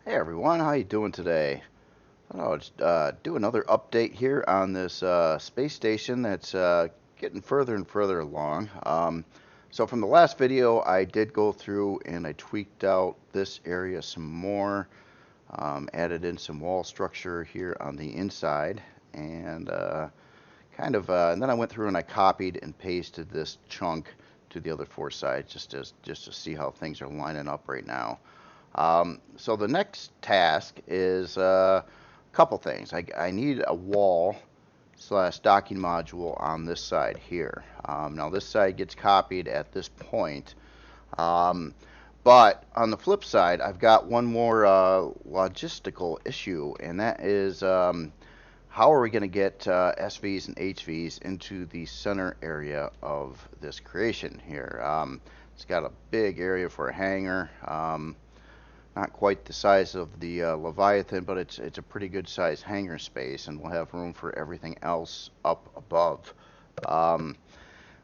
Hey everyone, how you doing today? I'll just do another update here on this space station that's getting further and further along. So from the last video, I did go through and I tweaked out this area some more, added in some wall structure here on the inside, and and then I went through and I copied and pasted this chunk to the other four sides just to see how things are lining up right now. So the next task is a couple things. I need a wall slash docking module on this side here. Now this side gets copied at this point. Um, but on the flip side, I've got one more logistical issue, and that is how are we going to get SVs and HVs into the center area of this creation here? It's got a big area for a hangar. Not quite the size of the Leviathan, but it's a pretty good size hangar space, and we'll have room for everything else up above. Um,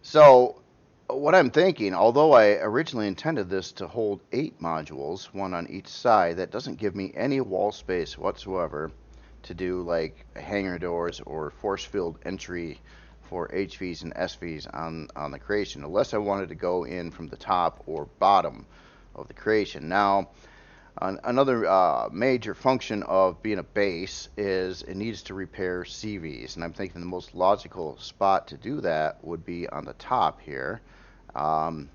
so what I'm thinking, although I originally intended this to hold 8 modules, one on each side, that doesn't give me any wall space whatsoever to do like hangar doors or force field entry for HVs and SVs on the creation, unless I wanted to go in from the top or bottom of the creation. Now, another major function of being a base is it needs to repair CVs, and I'm thinking the most logical spot to do that would be on the top here, um,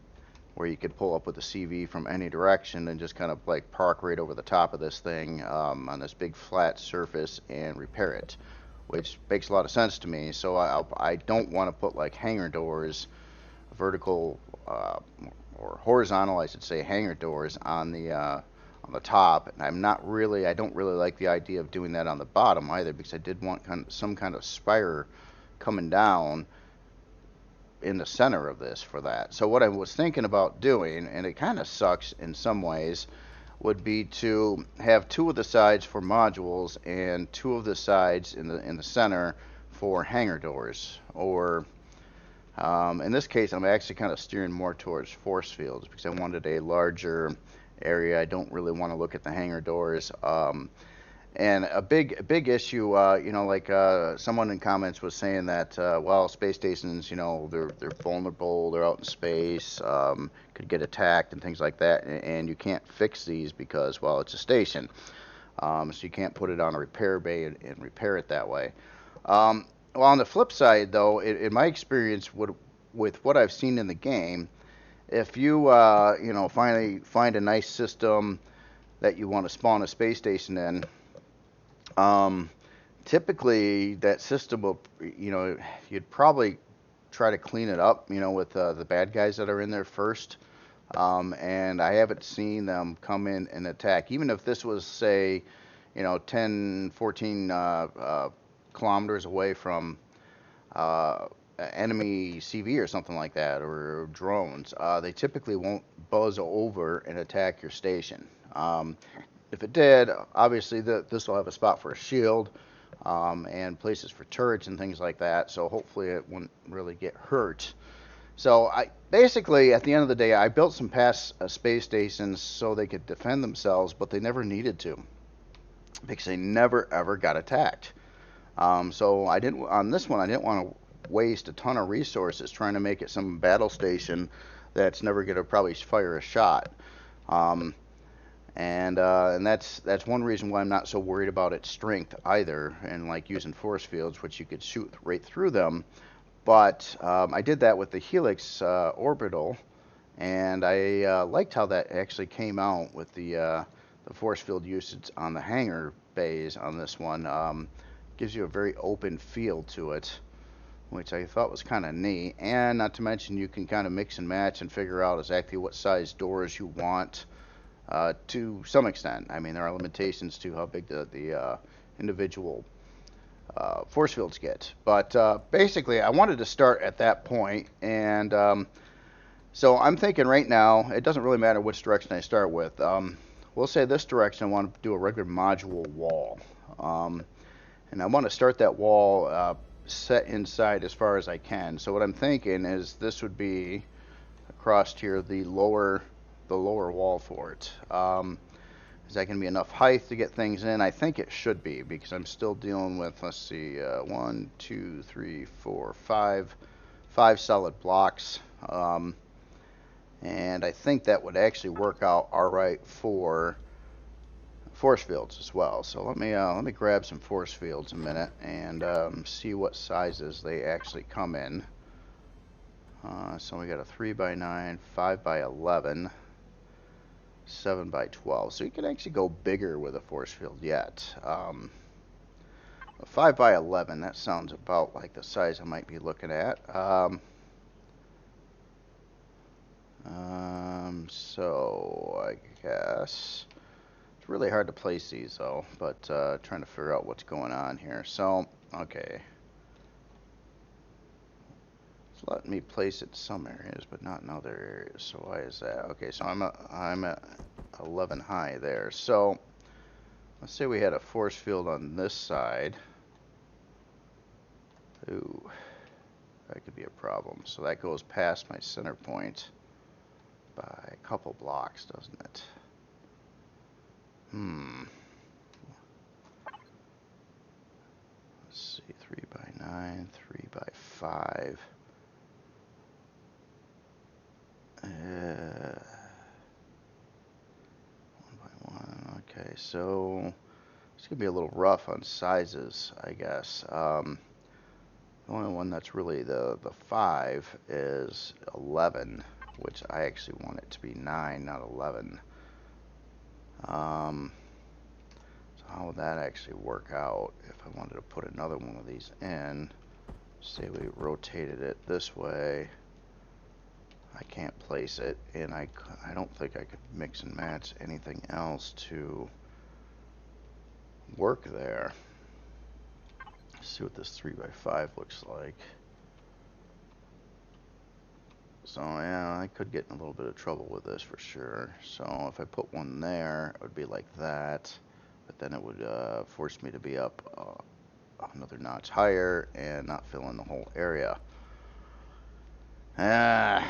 where you could pull up with a CV from any direction and just kind of like park right over the top of this thing on this big flat surface and repair it, which makes a lot of sense to me. So I don't want to put like hangar doors, vertical or horizontal, I should say, hangar doors on the top, and I don't really like the idea of doing that on the bottom either, because I did want some kind of spire coming down in the center of this for that. So what I was thinking about doing, and it kind of sucks in some ways, would be to have 2 of the sides for modules and 2 of the sides in the center for hangar doors. Or in this case, I'm actually kind of steering more towards force fields because I wanted a larger area. I don't really want to look at the hangar doors. And a big issue, someone in comments was saying that, well, space stations, they're vulnerable, they're out in space, could get attacked and things like that, and you can't fix these because, well, it's a station. So you can't put it on a repair bay and repair it that way. Well, on the flip side, though, in my experience with what I've seen in the game, if you finally find a nice system that you want to spawn a space station in, typically that system will, you'd probably try to clean it up, with the bad guys that are in there first. And I haven't seen them come in and attack, even if this was, say, 10, 14 kilometers away from enemy CV or something like that, or drones. They typically won't buzz over and attack your station. If it did, obviously this will have a spot for a shield, and places for turrets and things like that, so hopefully it wouldn't really get hurt. So I basically, at the end of the day, I built some past space stations so they could defend themselves, but they never needed to, because they never ever got attacked. So on this one, I didn't want to waste a ton of resources trying to make it some battle station that's never going to probably fire a shot. And that's one reason why I'm not so worried about its strength either, and like using force fields, which you could shoot right through them. But I did that with the Helix orbital, and I liked how that actually came out with the force field usage on the hangar bays on this one. Gives you a very open feel to it, which I thought was kind of neat. And not to mention, you can kind of mix and match and figure out exactly what size doors you want. To some extent, I mean, there are limitations to how big the individual force fields get. But basically, I wanted to start at that point, and so I'm thinking right now, it doesn't really matter which direction I start with. We'll say this direction, I want to do a regular module wall. And I want to start that wall set inside as far as I can. So what I'm thinking is this would be across here, the lower wall for it. Is that going to be enough height to get things in? I think it should be, because I'm still dealing with, let's see, 1, 2, 3, 4, 5 solid blocks. And I think that would actually work out all right for force fields as well. So let me grab some force fields a minute and see what sizes they actually come in. So we got a 3x9, 5x11, 7x12. So you can actually go bigger with a force field yet. A 5x11, that sounds about like the size I might be looking at. So I guess it's really hard to place these though, but trying to figure out what's going on here. So, okay. It's letting me place it in some areas, but not in other areas. So why is that? Okay, so I'm at 11 high there. So let's say we had a force field on this side. Ooh, that could be a problem. So that goes past my center point by a couple blocks, doesn't it? Let's see, 3x9, 3x5. 1x1. Okay, so it's gonna be a little rough on sizes, I guess. The only one that's really the 5 is 11, which I actually want it to be 9, not 11. So how would that actually work out if I wanted to put another one of these in? Say we rotated it this way. I can't place it, and I don't think I could mix and match anything else to work there. Let's see what this 3x5 looks like. So yeah, I could get in a little bit of trouble with this for sure. So if I put one there, it would be like that, but then it would force me to be up another notch higher and not fill in the whole area. Yeah,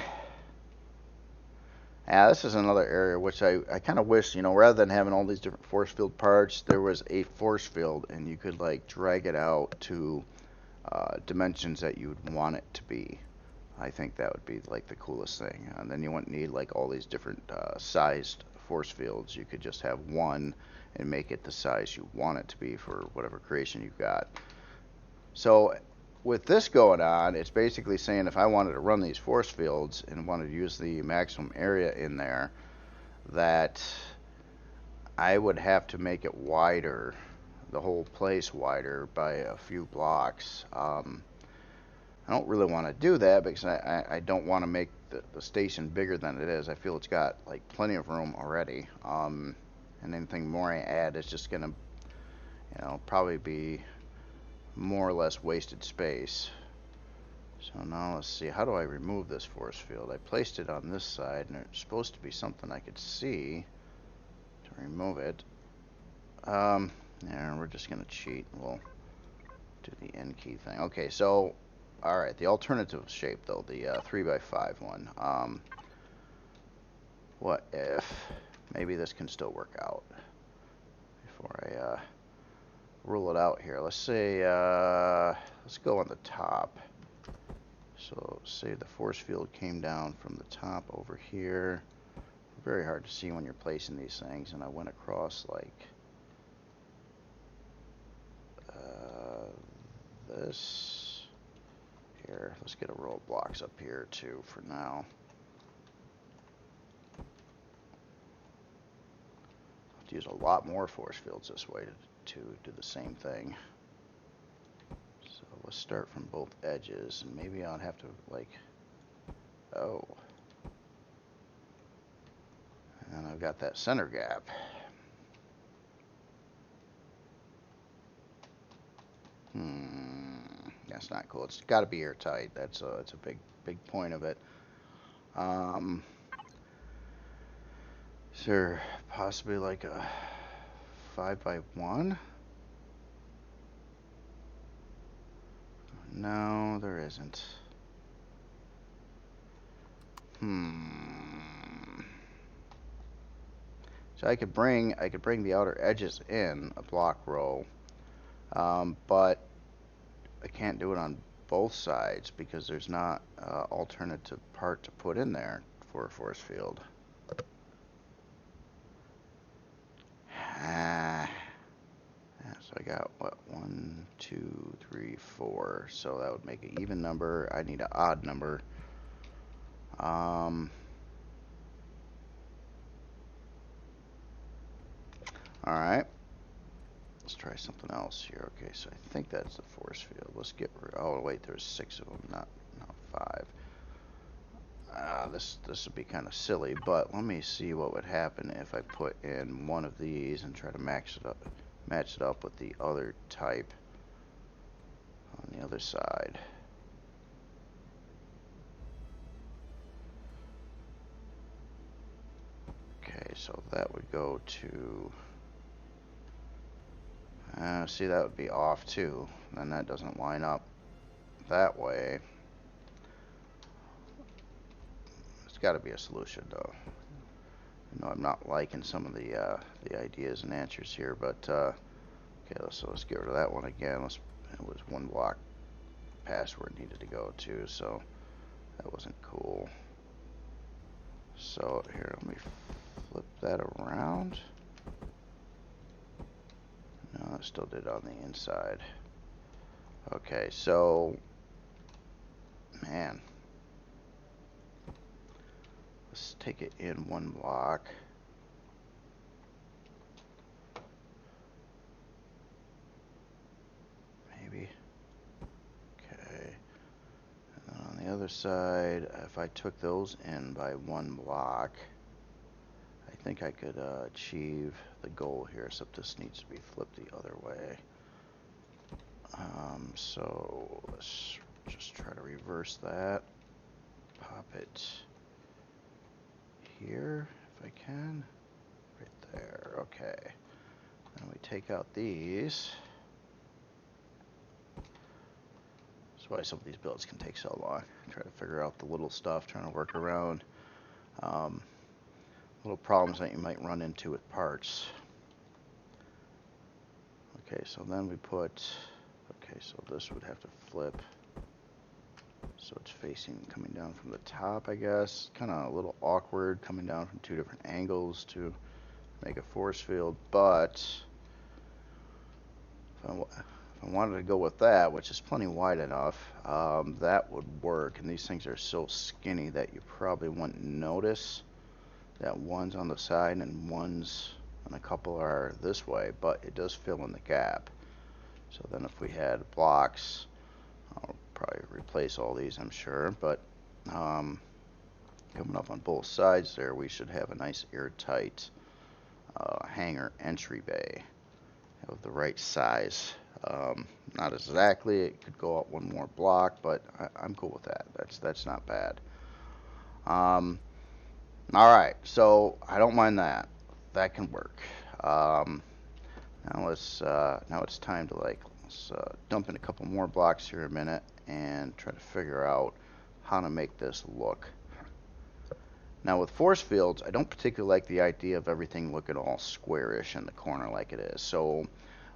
this is another area which I kind of wish, you know, rather than having all these different force field parts, there was a force field and you could like drag it out to dimensions that you would want it to be. I think that would be like the coolest thing. And then you wouldn't need like all these different sized force fields. You could just have one and make it the size you want it to be for whatever creation you've got. So with this going on, it's basically saying if I wanted to run these force fields and wanted to use the maximum area in there, that I would have to make it wider, the whole place wider by a few blocks. I don't really want to do that because I don't want to make the station bigger than it is. I feel it's got like plenty of room already. And anything more I add is just gonna, you know, probably be more or less wasted space. So now let's see, how do I remove this force field? I placed it on this side and it's supposed to be something I could see to remove it. Yeah, we're just gonna cheat. We'll do the N key thing. Okay, so alright, the alternative shape though, the 3x5 one. What if maybe this can still work out before I rule it out here? Let's say let's go on the top. So say the force field came down from the top over here. Very hard to see when you're placing these things, and I went across like this here. Let's get a row of blocks up here too for now. I'll have to use a lot more force fields this way to do the same thing. So let's start from both edges, and maybe I'll have to like, oh, and I've got that center gap. That's not cool. It's got to be airtight. It's a big point of it. Is there possibly like a 5x1? No, there isn't. So I could bring the outer edges in a block row, but I can't do it on both sides because there's not alternative part to put in there for a force field. So I got what, 1, 2, 3, 4. So that would make an even number. I need an odd number. All right. Let's try something else here. Okay, so I think that's the force field. Let's get rid. Oh wait, there's 6 of them, not 5. This would be kind of silly, but let me see what would happen if I put in one of these and try to match it up with the other type on the other side. Okay, so that would go to. See, that would be off too. Then that doesn't line up that way. There's got to be a solution, though. You know, I'm not liking some of the ideas and answers here, but okay, let's get rid of that one again. It was 1 block past where it needed to go to, so that wasn't cool. So here, let me flip that around. No, it still did on the inside. Okay, so man, let's take it in 1 block. Maybe. Okay. And then on the other side, if I took those in by 1 block, I think I could achieve the goal here, except this needs to be flipped the other way. So let's just try to reverse that. Pop it here, if I can. Right there, okay. Then we take out these. That's why some of these builds can take so long. Try to figure out the little stuff, trying to work around little problems that you might run into with parts. Okay, so then we put, okay, so this would have to flip. So it's facing, coming down from the top, I guess. Kind of a little awkward coming down from 2 different angles to make a force field, but if I wanted to go with that, which is plenty wide enough, that would work. And these things are so skinny that you probably wouldn't notice that one's on the side and a couple are this way, but it does fill in the gap. So then if we had blocks, I'll probably replace all these, I'm sure, but coming up on both sides there, we should have a nice airtight hangar entry bay of the right size. Not exactly, it could go up 1 more block, but I'm cool with that. That's not bad. Alright, so I don't mind that. That can work. Now it's time to let's dump in a couple more blocks here a minute and try to figure out how to make this look. Now with force fields, I don't particularly like the idea of everything looking all squarish in the corner like it is. So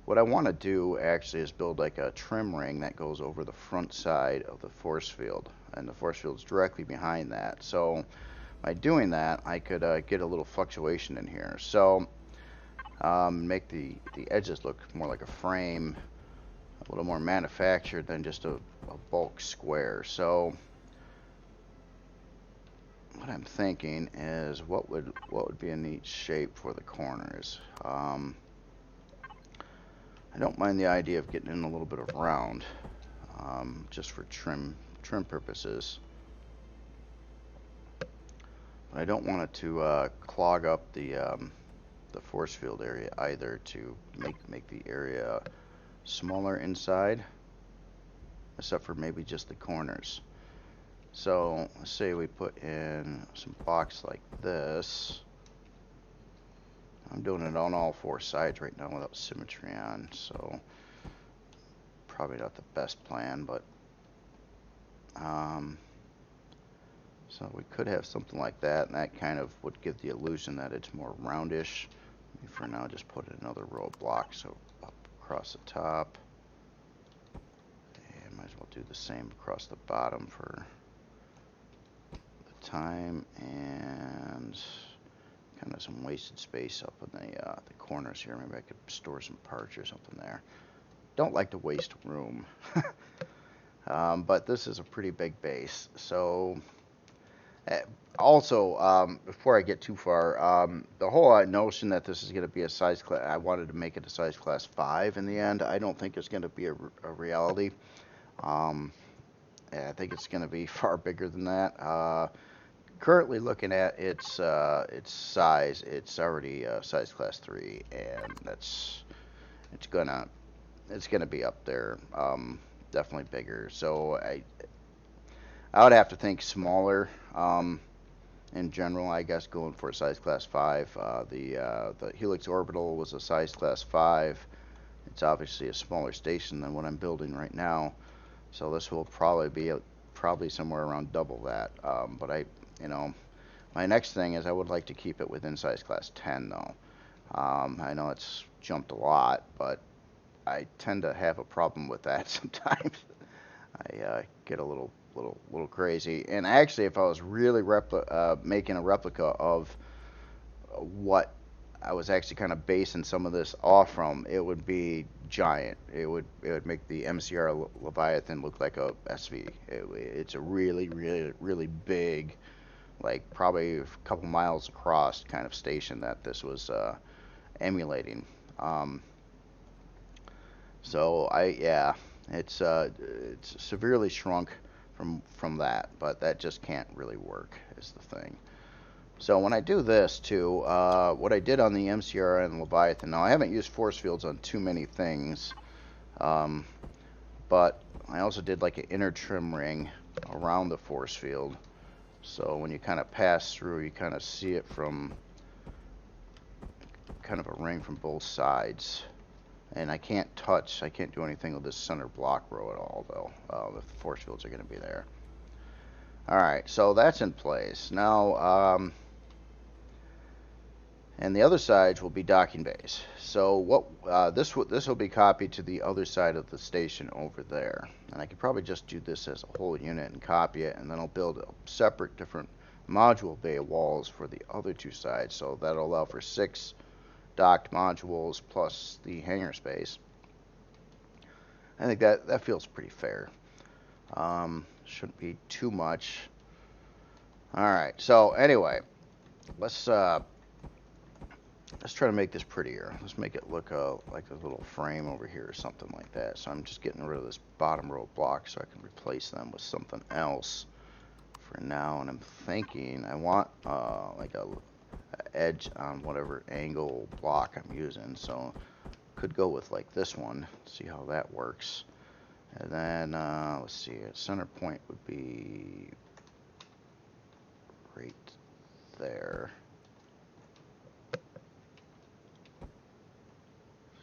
what I want to do actually is build like a trim ring that goes over the front side of the force field, and the force field is directly behind that. So by doing that, I could get a little fluctuation in here. So make the edges look more like a frame, a little more manufactured than just a bulk square. So what I'm thinking is what would be a neat shape for the corners. I don't mind the idea of getting in a little bit of round, just for trim purposes. But I don't want it to clog up the force field area either, to make the area smaller inside, except for maybe just the corners. So let's say we put in some blocks like this. I'm doing it on all 4 sides right now without symmetry on, so probably not the best plan, but So we could have something like that, and that kind of would give the illusion that it's more roundish. For now, just put another row of blocks so up across the top. And might as well do the same across the bottom for the time, and kind of some wasted space up in the corners here. Maybe I could store some parts or something there. Don't like to waste room. But this is a pretty big base. So also, before I get too far, the whole notion that this is going to be a size class, I wanted to make it a size class 5 in the end. I don't think it's going to be a reality. I think it's going to be far bigger than that. Currently looking at its size, it's already size class 3, and it's gonna be up there. Definitely bigger. So I would have to think smaller. In general, I guess going for a size class 5. The Helix Orbital was a size class 5. It's obviously a smaller station than what I'm building right now. So this will probably be probably somewhere around double that. But my next thing is I would like to keep it within size class 10 though. I know it's jumped a lot, but I tend to have a problem with that sometimes. I get a little crazy. And actually, if I was really making a replica of what I was actually kind of basing some of this off from, it would be giant. It would make the MCR Leviathan look like a SV. It's a really big, like probably a couple miles across kind of station that this was emulating. So it's severely shrunk from that, but that just can't really work is the thing. So when I do this too, what I did on the MCR and Leviathan, now I haven't used force fields on too many things, but I also did like an inner trim ring around the force field. So when you kind of pass through, you kind of see it from kind of a ring from both sides. And I can't do anything with this center block row at all, though, if the force fields are going to be there. Alright, so that's in place. Now, and the other sides will be docking bays. So what this will be copied to the other side of the station over there. And I could probably just do this as a whole unit and copy it, and then I'll build a separate different module bay walls for the other two sides. So that'll allow for 6 docked modules plus the hangar space. I think that feels pretty fair. Shouldn't be too much. Alright, so anyway, let's try to make this prettier. Let's make it look like a little frame over here or something like that. So I'm just getting rid of this bottom row of blocks so I can replace them with something else for now. And I'm thinking I want like a edge on whatever angle block I'm using, so could go with like this one, see how that works. And then let's see, a center point would be right there.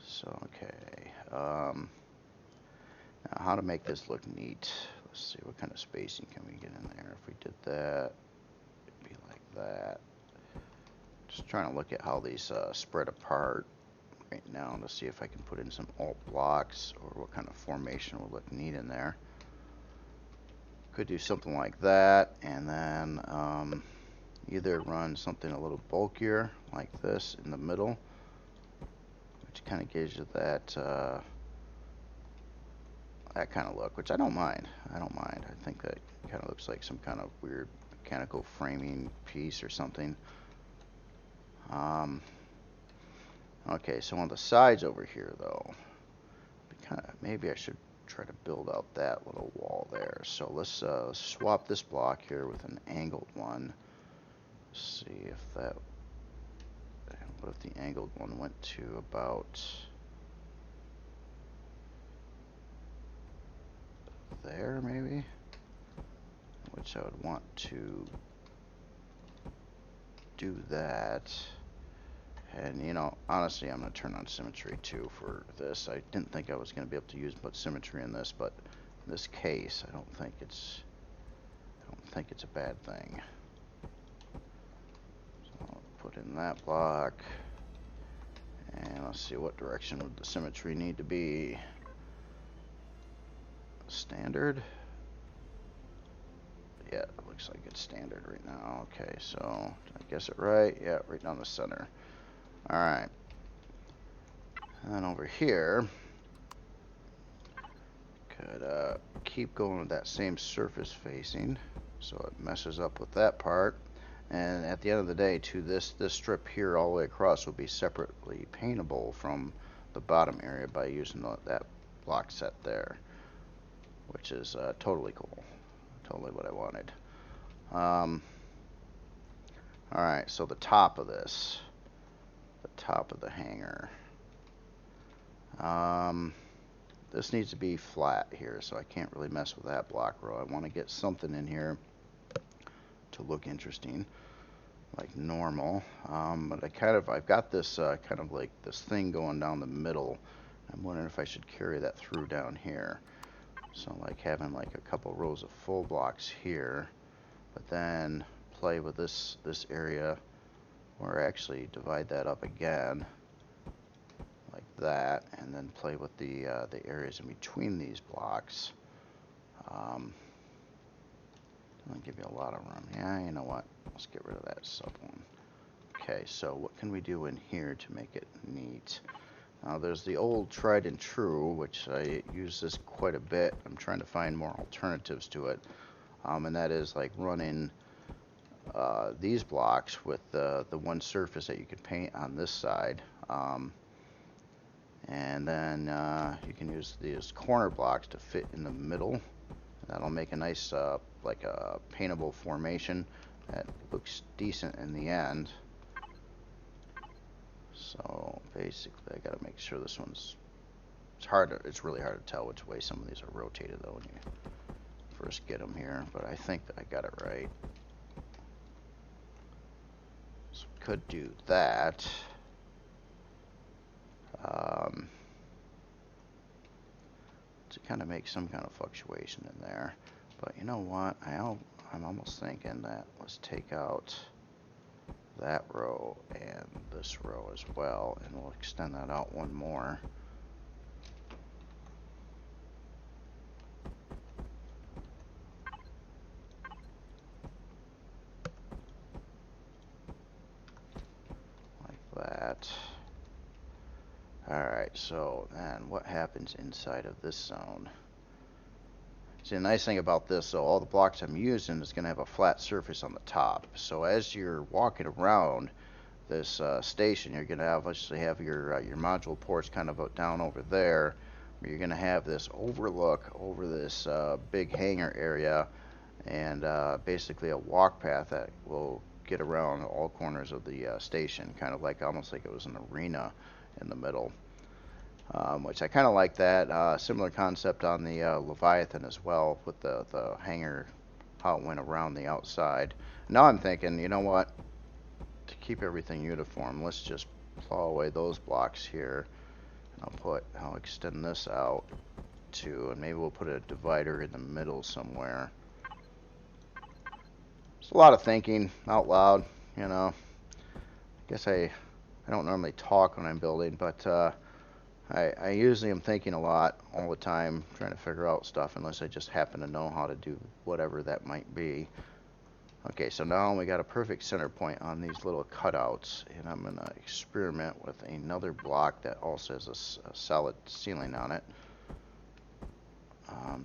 So okay, now how to make this look neat. Let's see, what kind of spacing can we get in there. If we did that, it'd be like that. Just trying to look at how these spread apart right now to see if I can put in some alt blocks or what kind of formation would look neat in there. Could do something like that, and then either run something a little bulkier like this in the middle, which kind of gives you that that kind of look, which I don't mind. I think that kind of looks like some kind of weird mechanical framing piece or something. Okay, so on the sides over here though, maybe I should try to build out that little wall there. So let's swap this block here with an angled one. See if that, what if the angled one went to about there maybe, which I would want to do that. And honestly, I'm going to turn on symmetry too for this. I didn't think I was going to be able to use much symmetry in this, but in this case, I don't don't think it's a bad thing. So I'll put in that block. And let's see, what direction would the symmetry need to be? Standard? Yeah, it looks like it's standard right now. Okay, so did I guess it right? Yeah, right down the center. Alright. And then over here, could keep going with that same surface facing, so it messes up with that part. And at the end of the day, too, this strip here all the way across will be separately paintable from the bottom area by using that block set there, which is totally cool. Totally what I wanted. Alright, so the top of this, the top of the hangar. This needs to be flat here, so I can't really mess with that block row. I want to get something in here to look interesting, like normal. But I've got this kind of like this thing going down the middle. I'm wondering if I should carry that through down here. So like having like a couple rows of full blocks here, but then play with this area, or actually divide that up again like that, and then play with the areas in between these blocks. Doesn't give you a lot of room. Yeah, you know what? Let's get rid of that sub one. Okay, so what can we do in here to make it neat? Now there's the old tried and true, which I use this quite a bit. I'm trying to find more alternatives to it, and that is like running these blocks with the one surface that you can paint on this side. And then you can use these corner blocks to fit in the middle. That'll make a nice like a paintable formation that looks decent in the end. So basically I gotta make sure this one's, it's really hard to tell which way some of these are rotated though when you first get them here, but I think that I got it right. So we could do that. To kind of make some kind of fluctuation in there. But you know what? I'm almost thinking that let's take out that row and this row as well, and we'll extend that out one more. Like that. Alright, so then what happens inside of this zone? See, the nice thing about this, so all the blocks I'm using is going to have a flat surface on the top. So as you're walking around this station, you're going to obviously have your module ports kind of down over there. You're going to have this overlook over this big hangar area, and basically a walk path that will get around all corners of the station, kind of like almost like it was an arena in the middle. Which I kind of like that. Similar concept on the Leviathan as well, with the hangar, how it went around the outside. Now I'm thinking, you know what? To keep everything uniform, let's just plow away those blocks here. I'll extend this out too, and maybe we'll put a divider in the middle somewhere. It's a lot of thinking out loud, you know. I guess I don't normally talk when I'm building, but I usually am thinking a lot all the time, trying to figure out stuff, unless I just happen to know how to do whatever that might be. Okay, so now we got a perfect center point on these little cutouts, and I'm going to experiment with another block that also has a solid ceiling on it.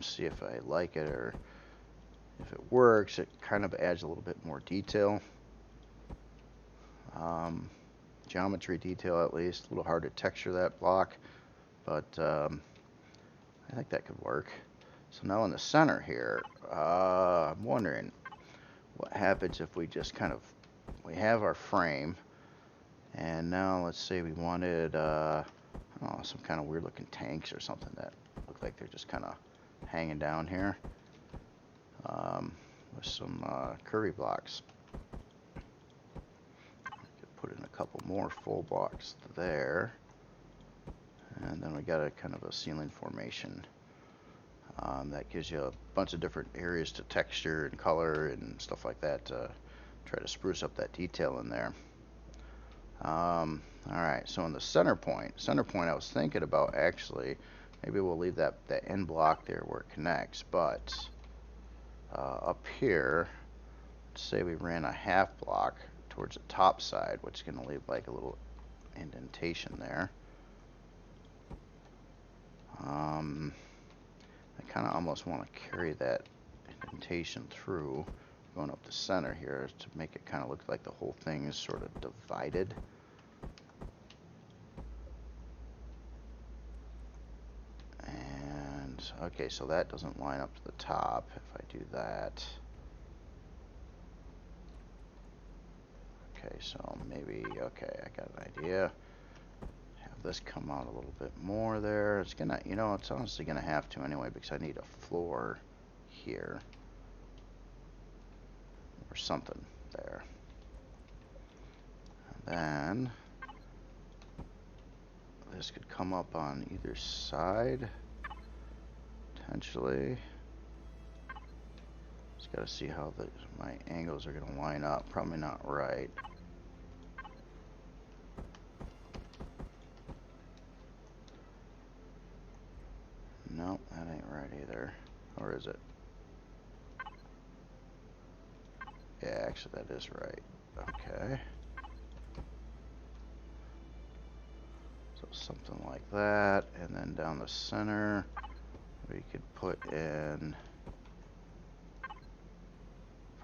See if I like it, or if it works. It kind of adds a little bit more detail. Geometry detail at least. A little hard to texture that block, but I think that could work. So now in the center here, I'm wondering what happens if we just kind of, we have our frame, and now let's say we wanted I don't know, some kind of weird looking tanks or something that look like they're just kind of hanging down here, with some curvy blocks. Put in a couple more full blocks there, and then we got a kind of a ceiling formation That gives you a bunch of different areas to texture and color and stuff like that to try to spruce up that detail in there. Alright, so in the center point I was thinking about actually, maybe we'll leave that end block there where it connects, but up here, say we ran a half block towards the top side, which is going to leave like a little indentation there. I kind of almost want to carry that indentation through, going up the center here to make it kind of look like the whole thing is sort of divided. And okay, so that doesn't line up to the top. If I do that, okay, so maybe, okay, I got an idea. Have this come out a little bit more there. It's gonna, you know, it's honestly gonna have to anyway, because I need a floor here or something there. And then this could come up on either side potentially. Just gotta see how my angles are gonna line up. Probably not right. Nope, that ain't right either. Or is it? Yeah, actually that is right. Okay. So something like that, and then down the center we could put in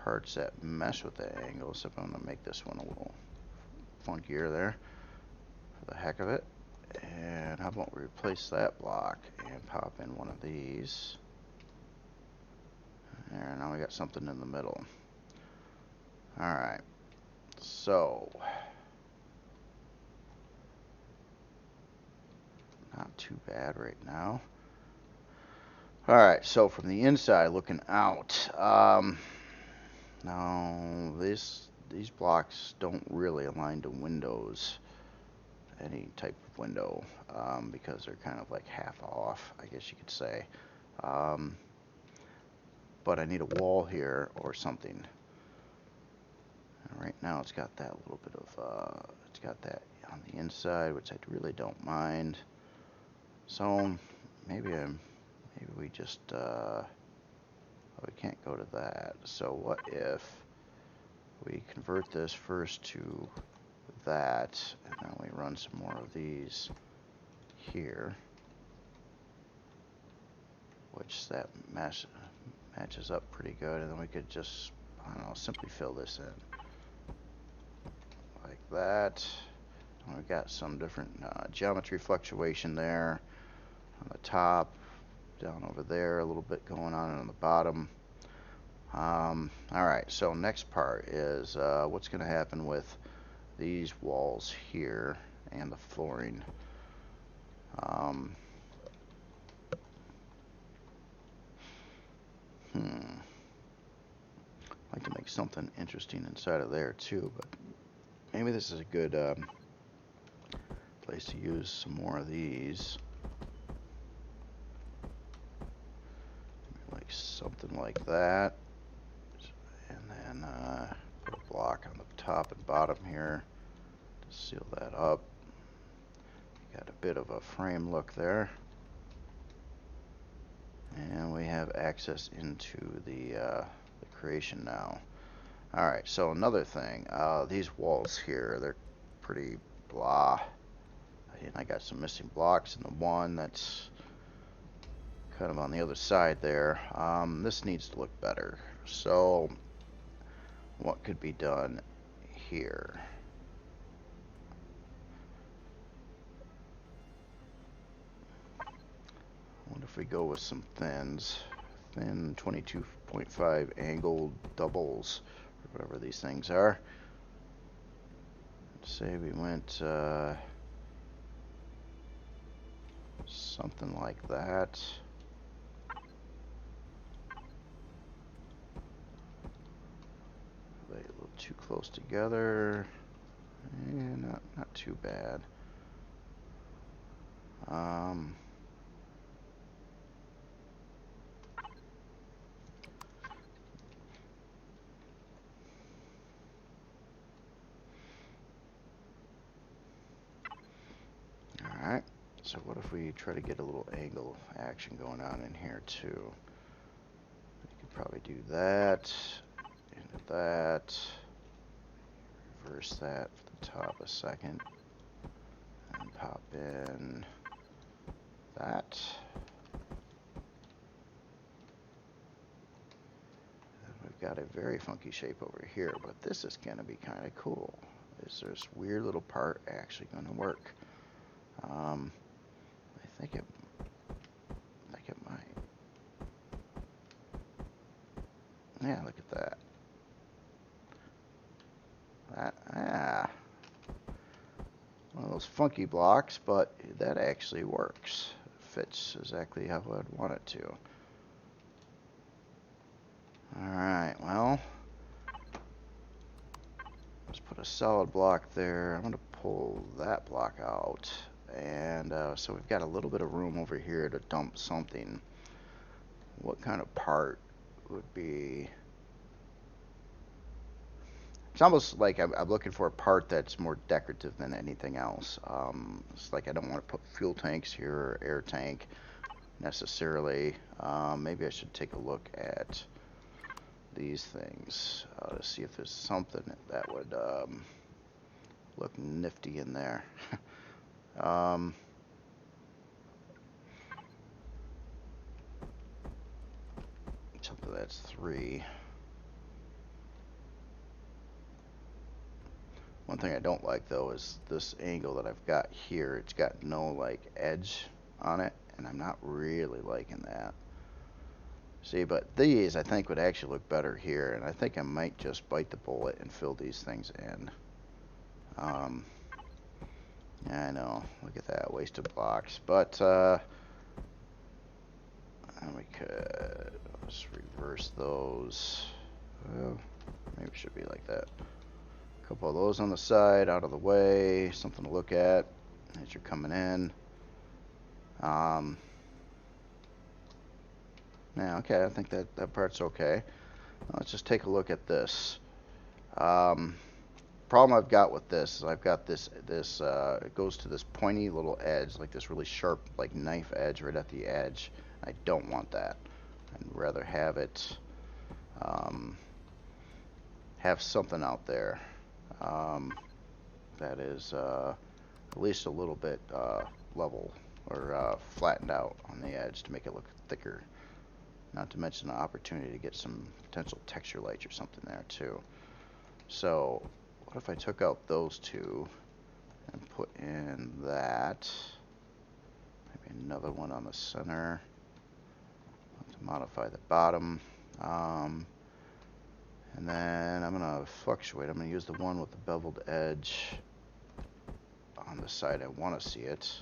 parts that mesh with the angles. So I'm gonna make this one a little funkier there for the heck of it. And how about we replace that block and pop in one of these. There, now we got something in the middle. Alright, so not too bad right now. Alright, so from the inside looking out, now these blocks don't really align to windows, any type of window, because they're kind of like half off, I guess you could say. But I need a wall here or something. And right now it's got that little bit of, it's got that on the inside, which I really don't mind. So maybe we just, oh, we can't go to that. So what if we convert this first to that, and then we run some more of these here, which that matches up pretty good, and then we could just, I don't know, simply fill this in like that. And we've got some different geometry fluctuation there on the top, down over there, a little bit going on the bottom. Alright, so next part is what's going to happen with these walls here and the flooring. I'd like to make something interesting inside of there too, but maybe this is a good place to use some more of these. Like something like that. And then put a block on the top and bottom here to seal that up. Got a bit of a frame look there. And we have access into the creation now. Alright, so another thing, these walls here, they're pretty blah. And I got some missing blocks in the one that's kind of on the other side there. This needs to look better. So what could be done here? What if we go with some thins? Thin 22.5 angled doubles, or whatever these things are. Let's say we went something like that. Lay a little too close together. And not too bad. So what if we try to get a little angle action going on in here too? We could probably do that, into that, reverse that for the top a second, and pop in that. And we've got a very funky shape over here, but this is going to be kind of cool. Is this weird little part actually going to work? I think it might. Yeah, look at that. One of those funky blocks, but that actually works. Fits exactly how I'd want it to. Alright, well, let's put a solid block there. I'm going to pull that block out. And so we've got a little bit of room over here to dump something. What kind of part would be... It's almost like I'm looking for a part that's more decorative than anything else. It's like I don't want to put fuel tanks here or air tank necessarily. Maybe I should take a look at these things to see if there's something that would look nifty in there. Something that's 3. One thing I don't like though is this angle that I've got here. It's got no like edge on it, and I'm not really liking that. See, but these I think would actually look better here, and I think I might just bite the bullet and fill these things in. Yeah, I know. Look at that, wasted blocks. But we could let's reverse those. Well, maybe it should be like that. A couple of those on the side, out of the way, something to look at as you're coming in. Yeah, okay, I think that part's okay. Let's just take a look at this. Problem I've got with this is I've got this it goes to this pointy little edge, like this really sharp like knife edge right at the edge. I don't want that. I'd rather have it have something out there that is at least a little bit level or flattened out on the edge to make it look thicker. Not to mention the opportunity to get some potential texture lights or something there too. So what if I took out those two and put in that? Maybe another one on the center. To modify the bottom. And then I'm going to fluctuate. I'm going to use the one with the beveled edge on the side I want to see it.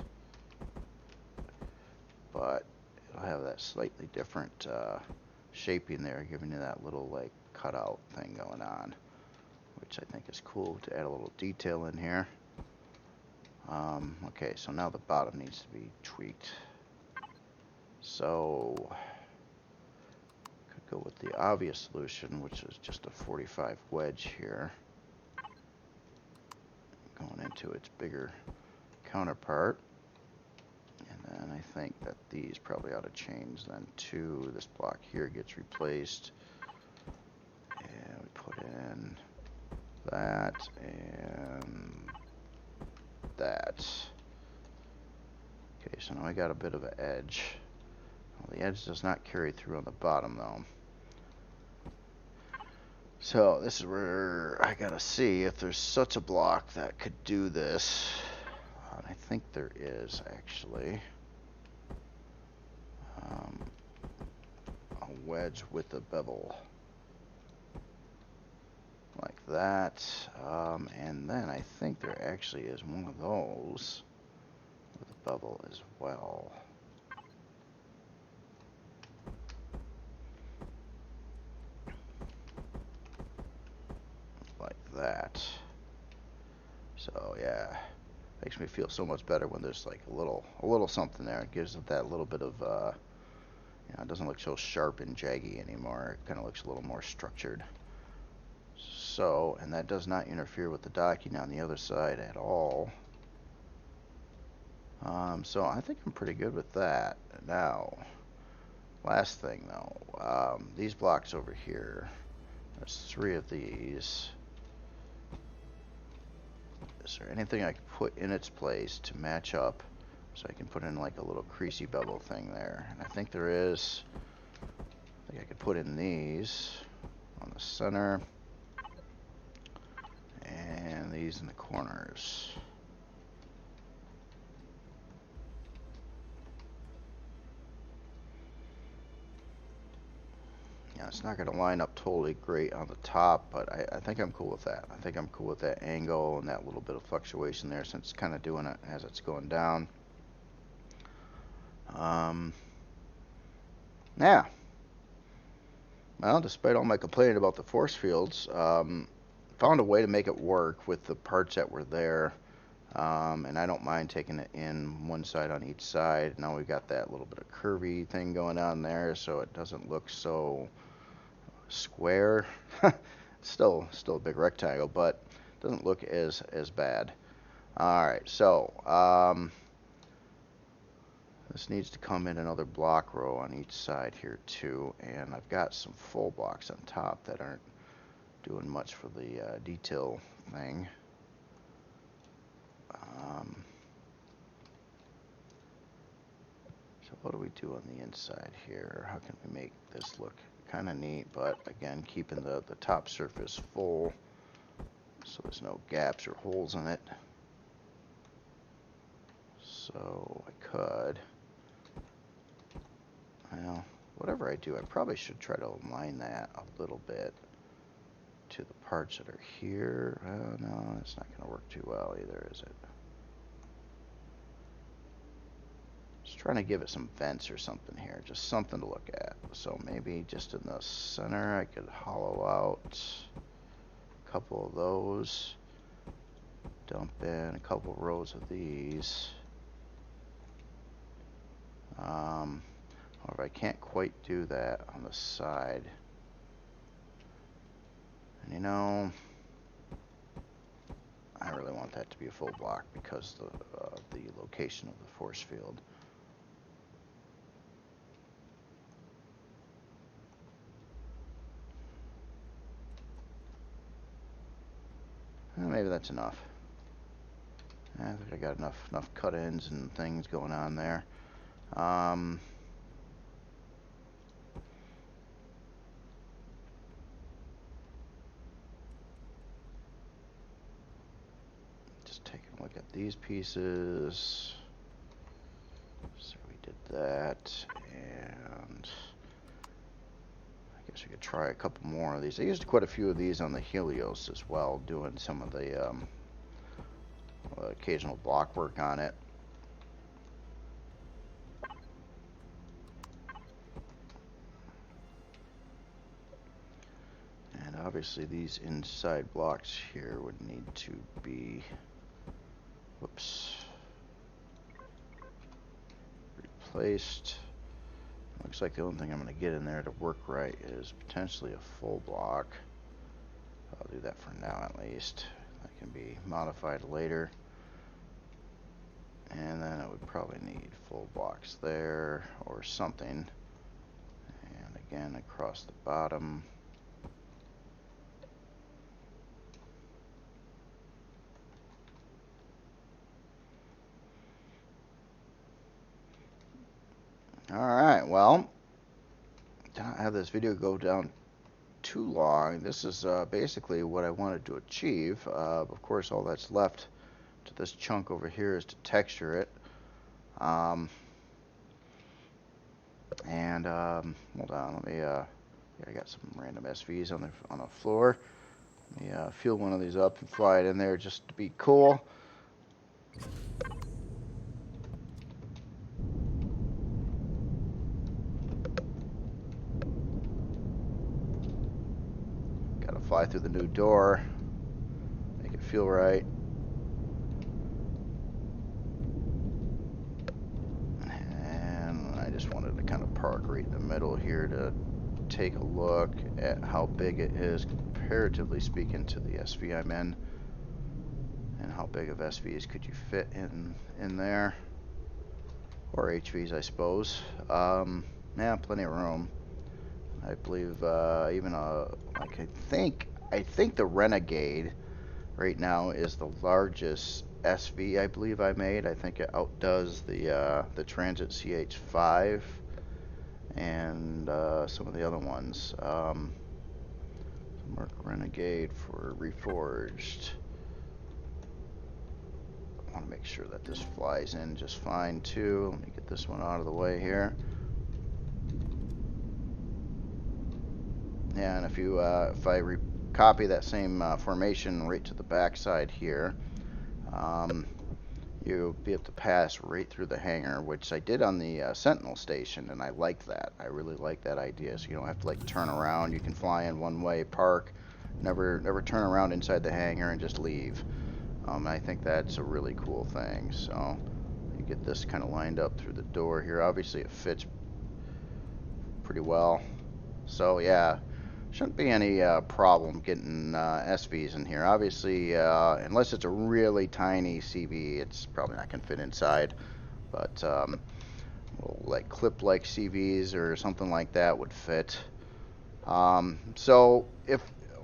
But it'll have that slightly different shaping there, giving you that little like cutout thing going on, which I think is cool to add a little detail in here. Okay, so now the bottom needs to be tweaked. So could go with the obvious solution, which is just a 45 wedge here, going into its bigger counterpart. And then I think that these probably ought to change then too. This block here gets replaced. And we put in that and that. Okay, so now I got a bit of an edge. Well, the edge does not carry through on the bottom though. So this is where I gotta see if there's such a block that could do this. And I think there is actually. A wedge with a bevel like that, and then I think there actually is one of those with a bevel as well, like that. So yeah, makes me feel so much better when there's like a little something there. It gives it that little bit of you know, it doesn't look so sharp and jaggy anymore. It kind of looks a little more structured. So, and that does not interfere with the docking on the other side at all. So I think I'm pretty good with that. Now, last thing though, these blocks over here, there's 3 of these. Is there anything I can put in its place to match up so I can put in like a little creasy bevel thing there? And I think there is. I think I could put in these on the center and these in the corners. Yeah, it's not going to line up totally great on the top, but I think I'm cool with that. I think I'm cool with that angle and that little bit of fluctuation there, since it's kind of doing it as it's going down. Yeah. Well, despite all my complaining about the force fields, found a way to make it work with the parts that were there. And I don't mind taking it in one side on each side. Now we've got that little bit of curvy thing going on there, so it doesn't look so square. still a big rectangle, but it doesn't look as bad. Alright, so this needs to come in another block row on each side here too, and I've got some full blocks on top that aren't doing much for the detail thing. So what do we do on the inside here? How can we make this look kind of neat, but again keeping the top surface full so there's no gaps or holes in it? So I could, well, whatever I do, I probably should try to align that a little bit to the parts that are here. No, it's not going to work too well either, is it? Just trying to give it some vents or something here, just something to look at. So maybe just in the center I could hollow out a couple of those, dump in a couple rows of these. However, I can't quite do that on the side. And you know, I really want that to be a full block because of the location of the force field. Maybe that's enough. I think I got enough cut-ins and things going on there. Just taking a look at these pieces. So we did that, and I guess we could try a couple more of these. I used quite a few of these on the Helios as well, doing some of the occasional block work on it. And obviously these inside blocks here would need to be, whoops, replaced. Looks like the only thing I'm going to get in there to work right is potentially a full block. I'll do that for now at least. That can be modified later. And then I would probably need full blocks there or something. And again across the bottom. Alright, well, don't have this video go down too long. This is basically what I wanted to achieve. Of course, all that's left to this chunk over here is to texture it. Hold on, let me, yeah, I got some random SVs on the floor. Let me fuel one of these up and fly it in there just to be cool. Gotta fly through the new door, make it feel right. And I just wanted to kind of park right in the middle here to take a look at how big it is comparatively speaking to the SV I'm in, and how big of SVs could you fit in there. Poor HVs, I suppose. Yeah, plenty of room. I believe even like I think the Renegade right now is the largest SV I believe I made. I think it outdoes the Transit CH5 and some of the other ones. Mark Renegade for Reforged. I want to make sure that this flies in just fine too. Let me get this one out of the way here. Yeah, and if I copy that same formation right to the back side here, you'll be able to pass right through the hangar, which I did on the Sentinel station, and I like that. I really like that idea. So you don't have to like turn around. You can fly in one way, park, never turn around inside the hangar and just leave. I think that's a really cool thing. So you get this kind of lined up through the door here. Obviously it fits pretty well. So yeah, shouldn't be any problem getting SVs in here. Obviously, unless it's a really tiny CV, it's probably not going to fit inside. But like clip-like CVs or something like that would fit. So if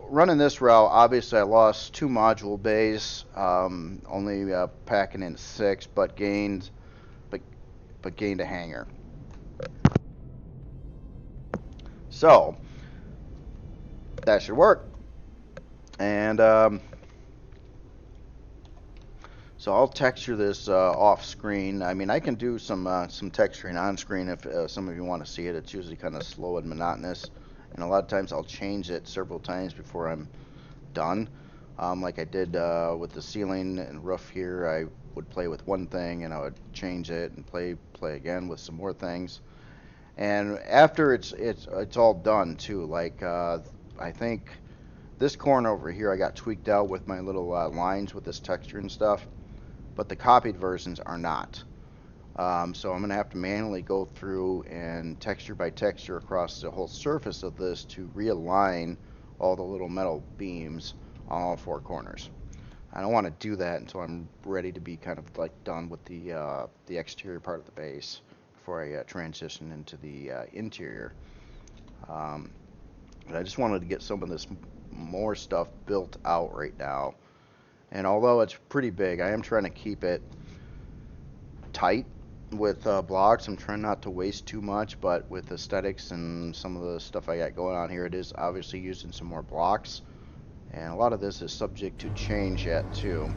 running this route, obviously I lost 2 module bays, only packing in 6, but gained a hangar. So that should work. And so I'll texture this off screen. I mean, I can do some texturing on screen if some of you want to see it. It's usually kind of slow and monotonous, and a lot of times I'll change it several times before I'm done. Like I did with the ceiling and roof here, I would play with one thing and I would change it and play again with some more things. And after it's all done too. Like I think this corner over here I got tweaked out with my little lines with this texture and stuff, but the copied versions are not. So I'm going to have to manually go through and texture by texture across the whole surface of this to realign all the little metal beams on all 4 corners. I don't want to do that until I'm ready to be kind of like done with the exterior part of the base before I transition into the interior. But I just wanted to get some of this more stuff built out right now. And although it's pretty big, I am trying to keep it tight with blocks. I'm trying not to waste too much, but with aesthetics and some of the stuff I got going on here, it is obviously using some more blocks. And a lot of this is subject to change yet too.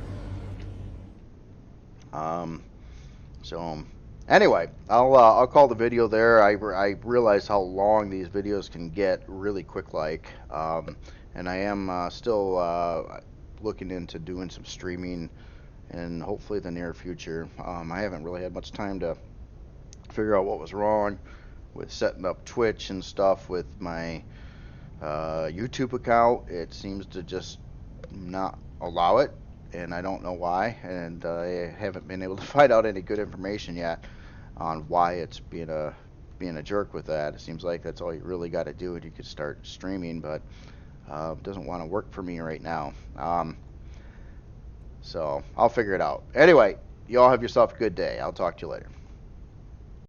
So anyway, I'll call the video there. I realize how long these videos can get really quick like, and I am still looking into doing some streaming in hopefully the near future. I haven't really had much time to figure out what was wrong with setting up Twitch and stuff with my YouTube account. It seems to just not allow it, and I don't know why, and I haven't been able to find out any good information yet on why it's being a jerk with that. It seems like that's all you really got to do, and you could start streaming, but it doesn't want to work for me right now. So I'll figure it out. Anyway, you all have yourself a good day. I'll talk to you later.